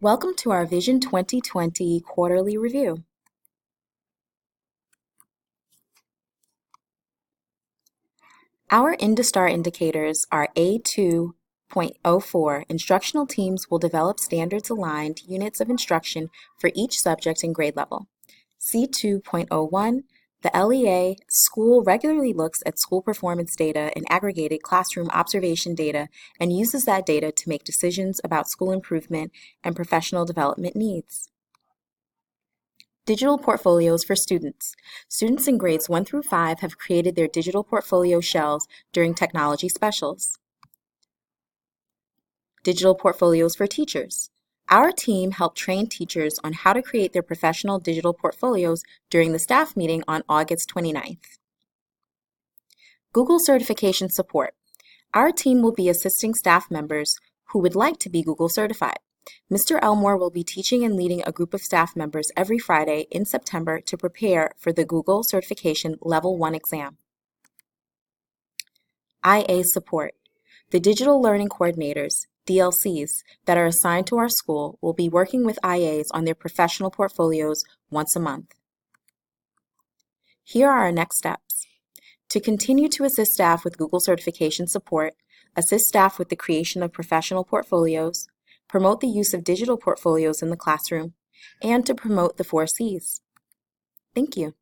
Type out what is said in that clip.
Welcome to our Vision 2020 quarterly review. Our InduStar indicators are A2.04. Instructional teams will develop standards-aligned units of instruction for each subject and grade level. C2.01. The LEA school regularly looks at school performance data and aggregated classroom observation data and uses that data to make decisions about school improvement and professional development needs. Digital portfolios for students. Students in grades 1 through 5 have created their digital portfolio shells during technology specials. Digital portfolios for teachers. Our team helped train teachers on how to create their professional digital portfolios during the staff meeting on August 29th. Google certification support. Our team will be assisting staff members who would like to be Google certified. Mr. Elmore will be teaching and leading a group of staff members every Friday in September to prepare for the Google Certification Level 1 exam. IA support. The Digital Learning Coordinators, DLCs, that are assigned to our school will be working with IAs on their professional portfolios once a month. Here are our next steps. To continue to assist staff with Google certification support, assist staff with the creation of professional portfolios, promote the use of digital portfolios in the classroom, and to promote the 4 Cs. Thank you.